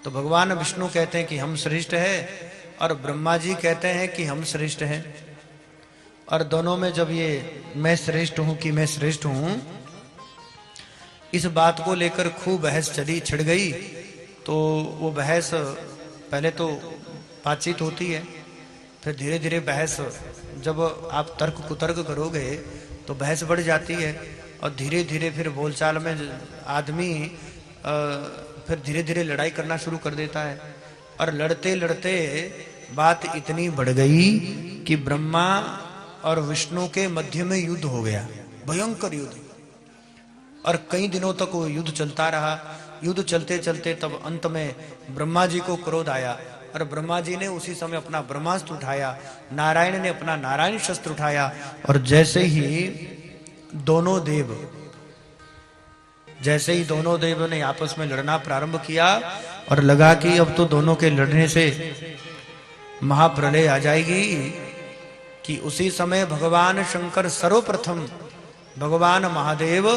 तो भगवान विष्णु कहते हैं कि हम श्रेष्ठ है और ब्रह्मा जी कहते हैं कि हम श्रेष्ठ हैं। और दोनों में जब ये मैं श्रेष्ठ हूं कि मैं श्रेष्ठ हूं, इस बात को लेकर खूब बहस चली छिड़ गई। तो वो बहस पहले तो बातचीत होती है, फिर धीरे धीरे बहस, जब आप तर्क कुतर्क करोगे तो बहस बढ़ जाती है और धीरे धीरे फिर बोलचाल में आदमी फिर धीरे धीरे लड़ाई करना शुरू कर देता है। और लड़ते लड़ते बात इतनी बढ़ गई कि ब्रह्मा और विष्णु के मध्य में युद्ध हो गया, भयंकर युद्ध। और कई दिनों तक वो युद्ध चलता रहा। युद्ध चलते चलते तब अंत में ब्रह्मा जी को क्रोध आया और ब्रह्मा जी ने उसी समय अपना ब्रह्मास्त्र उठाया, नारायण ने अपना नारायण शस्त्र उठाया। और जैसे ही दोनों देव ने आपस में लड़ना प्रारंभ किया और लगा कि अब तो दोनों के लड़ने से महाप्रलय आ जाएगी, कि उसी समय भगवान शंकर सर्वप्रथम भगवान महादेव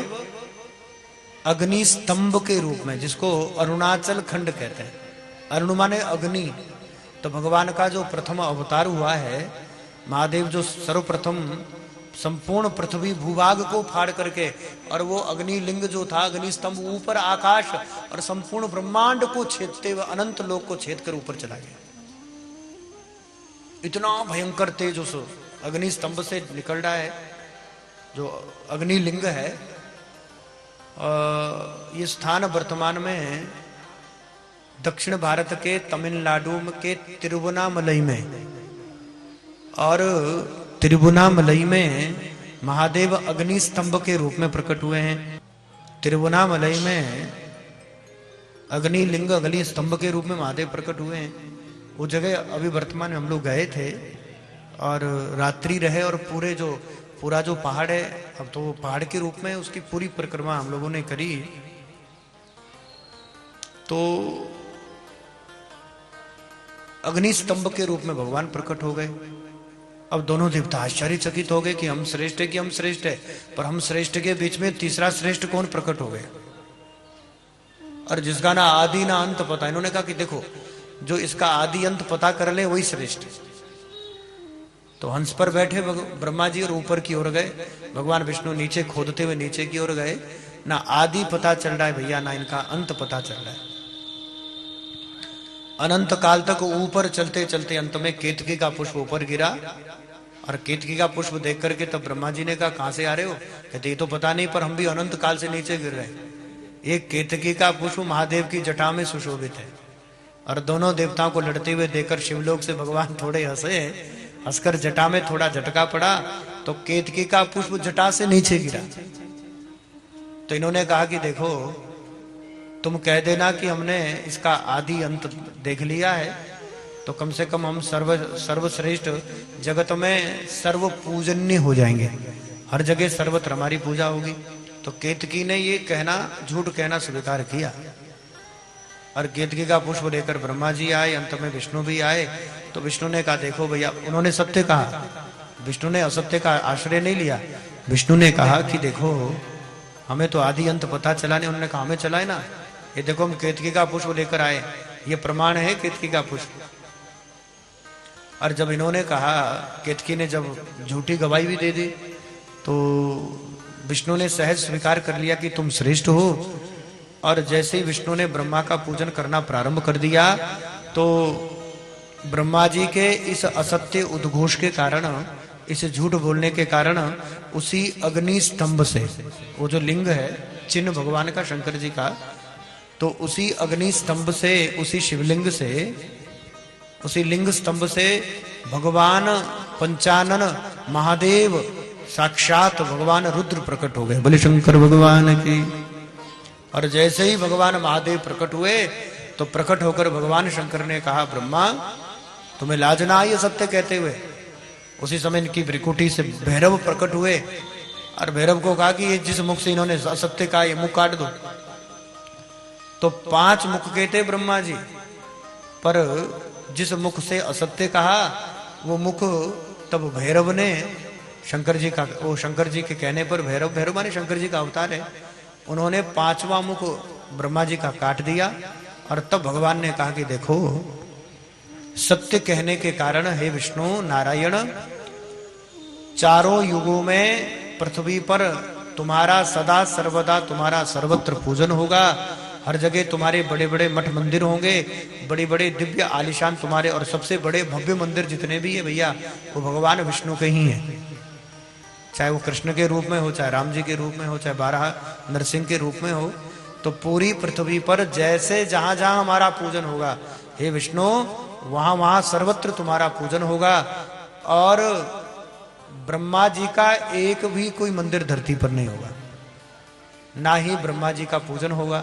अग्नि स्तंभ के रूप में, जिसको अरुणाचल खंड कहते हैं, अरुण माने अग्नि, तो भगवान का जो प्रथम अवतार हुआ है महादेव, जो सर्वप्रथम संपूर्ण पृथ्वी भूभाग को फाड़ करके, और वो अग्नि लिंग जो था, अग्नि स्तंभ ऊपर आकाश और संपूर्ण ब्रह्मांड को छेदते हुए अनंत लोक को छेद कर ऊपर चला गया। इतना भयंकर तेज उस अग्नि स्तंभ से निकल रहा है, जो अग्नि लिंग है। ये स्थान वर्तमान में दक्षिण भारत के तमिलनाडु के तिरुवन्नामलई में, और तिरुवन्नामलई में महादेव अग्नि स्तंभ के रूप में प्रकट हुए हैं। तिरुवन्नामलई में अग्नि लिंग अग्नि स्तंभ के रूप में महादेव प्रकट हुए हैं। वो जगह अभी वर्तमान में हम लोग गए थे और रात्रि रहे, और पूरा जो पहाड़ है, अब तो वो पहाड़ के रूप में उसकी पूरी परिक्रमा हम लोगों ने करी। तो अग्नि स्तंभ के रूप में भगवान प्रकट हो गए। अब दोनों देवता आश्चर्यचकित हो गए कि हम श्रेष्ठ है, कि हम श्रेष्ठ है, पर हम श्रेष्ठ के बीच में तीसरा श्रेष्ठ कौन प्रकट हो गए, और जिसका ना आदि ना अंत पता। इन्होंने कहा कि देखो, जो इसका आदि अंत पता कर ले वही श्रेष्ठ। तो हंस पर बैठे ब्रह्मा जी और ऊपर की ओर गए, भगवान विष्णु नीचे खोदते हुए नीचे की ओर गए। ना आदि पता चल रहा है भैया, ना इनका अंत पता चल रहा है। अनंत काल तक ऊपर चलते चलते अंत में केतकी का पुष्प ऊपर गिरा, और केतकी का पुष्प देख करके तब ब्रह्मा जी ने कहा कहां से आ रहे हो? कहते ये तो पता नहीं, पर हम भी अनंत काल से नीचे गिर रहे हैं। एक केतकी का पुष्प महादेव की जटा में सुशोभित है, और दोनों देवताओं को लड़ते हुए देखकर शिवलोक से भगवान थोड़े हंसे, हंसकर जटा में थोड़ा झटका पड़ा तो केतकी का पुष्प जटा से नीचे गिरा। तो इन्होंने कहा कि देखो, तुम कह देना कि हमने इसका आदि अंत देख लिया है, तो कम से कम हम सर्वश्रेष्ठ जगत में सर्व पूजन्य हो जाएंगे, हर जगह सर्वत्र हमारी पूजा होगी। तो केतकी ने ये कहना, झूठ कहना स्वीकार किया, और केतकी का पुष्प लेकर ब्रह्मा जी आए, अंत में विष्णु भी आए। तो विष्णु ने कहा देखो भैया, उन्होंने सत्य कहा, विष्णु ने असत्य का आश्रय नहीं लिया। विष्णु ने कहा कि देखो, हमें तो आदि अंत पता चला नहीं। उन्होंने कहा हमें चला है ना, ये देखो हम केतकी का पुष्प लेकर आए, ये प्रमाण है केतकी का पुष्प। और जब इन्होंने कहा, केतकी ने जब झूठी गवाही भी दे दी, तो विष्णु ने सहज स्वीकार कर लिया कि तुम श्रेष्ठ हो। और जैसे ही विष्णु ने ब्रह्मा का पूजन करना प्रारंभ कर दिया, तो ब्रह्मा जी के इस असत्य उद्घोष के कारण, इस झूठ बोलने के कारण, उसी अग्नि स्तंभ से, वो जो लिंग है चिन्ह भगवान का शंकर जी का, तो उसी अग्नि स्तंभ से, उसी शिवलिंग से, उसी लिंग स्तंभ से भगवान पंचानन महादेव साक्षात भगवान रुद्र प्रकट हो गए। बोले शंकर भगवान की। और जैसे ही भगवान महादेव प्रकट हुए, तो प्रकट होकर भगवान शंकर ने कहा, ब्रह्मा तुम्हें लाज ना आई सत्य कहते हुए? उसी समय इनकी भ्रिकुटी से भैरव प्रकट हुए, और भैरव को कहा कि ये जिस मुख से इन्होंने असत्य कहा, ये मुख काट दो। तो 5 मुख के थे ब्रह्मा जी, पर जिस मुख से असत्य कहा, वो मुख तब भैरव ने शंकर जी का, वो शंकर जी के कहने पर, भैरव माने शंकर जी का अवतार है, उन्होंने 5वां मुख ब्रह्मा जी का काट दिया, और तब भगवान ने कहा कि देखो, सत्य कहने के कारण हे विष्णु नारायण, चारों युगों में पृथ्वी पर तुम्हारा सदा सर्वदा तुम्हारा सर्वत्र पूजन होगा। हर जगह तुम्हारे बड़े बड़े मठ मंदिर होंगे, बड़े बड़े दिव्य आलिशान तुम्हारे, और सबसे बड़े भव्य मंदिर जितने भी है भैया, वो भगवान विष्णु के ही हैं। चाहे वो कृष्ण के रूप में हो, चाहे राम जी के रूप में हो, चाहे 12 नरसिंह के रूप में हो। तो पूरी पृथ्वी पर जैसे जहां जहां हमारा पूजन होगा हे विष्णु, वहां वहां सर्वत्र तुम्हारा पूजन होगा। और ब्रह्मा जी का एक भी कोई मंदिर धरती पर नहीं होगा, ना ही ब्रह्मा जी का पूजन होगा।